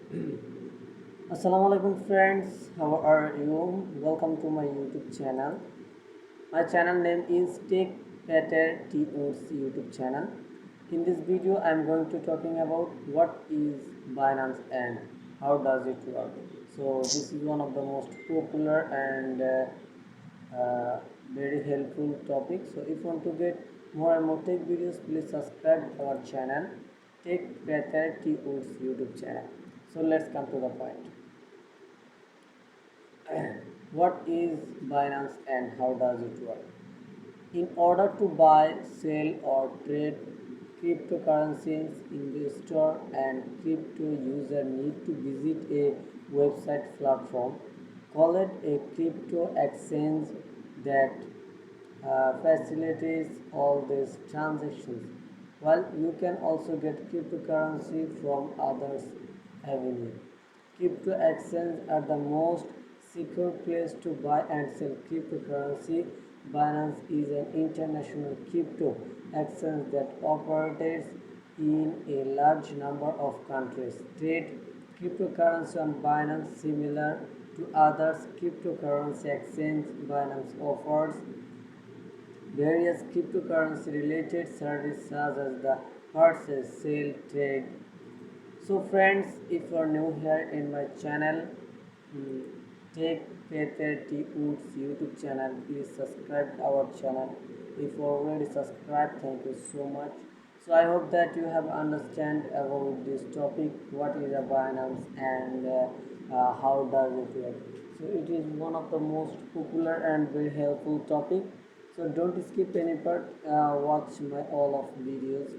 Assalamualaikum friends, how are you? Welcome to my YouTube channel. My channel name is Take Better TO's YouTube channel. In this video, I am going to talking about what is Binance and how does it work. So this is one of the most popular and very helpful topic. So if you want to get more and more tech videos, please subscribe our channel Take Better TO's YouTube channel. So let's come to the point. What is Binance and how does it work? In order to buy, sell, or trade cryptocurrencies, investor and crypto user need to visit a website platform called a crypto exchange that facilitates all these transactions. While you can also get cryptocurrency from others avenues. Crypto exchanges are the most secure place to buy and sell cryptocurrency. Binance is an international crypto exchange that operates in a large number of countries. Trade cryptocurrency on Binance similar to others cryptocurrency exchange. Binance offers various cryptocurrency related services such as the purchase, sale, trade. So friends, if you are new here in my channel, mm, take Peter T. Woods YouTube channel, please subscribe our channel. If you already subscribed, thank you so much. So I hope that you have understand about this topic, what is a Binance and how does it work. So it is one of the most popular and very helpful topic. So don't skip any part. Watch my all of videos.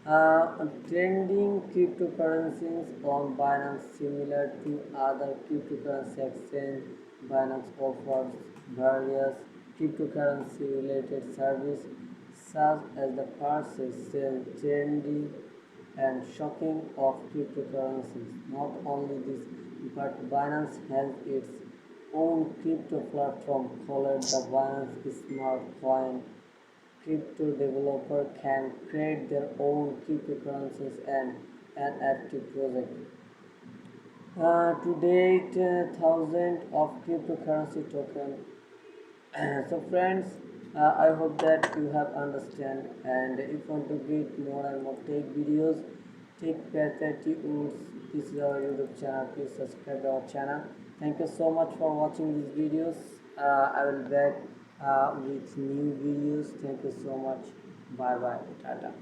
Trending cryptocurrencies on Binance similar to other cryptocurrency exchange. Binance offers various cryptocurrency related services such as the purchase, sale, trading, and shocking of cryptocurrencies. Not only this, but Binance has its own crypto platform called the Binance Smart Coin. Crypto developer can create their own cryptocurrencies and NFT project. To date, thousands of cryptocurrency tokens. So friends, I hope that you have understand, and if you want to get more and more tech videos, take Pathetic Woods. This is our YouTube channel. Please subscribe our channel. Thank you so much for watching these videos. I will back with new videos. Thank you so much. Bye bye. Tata.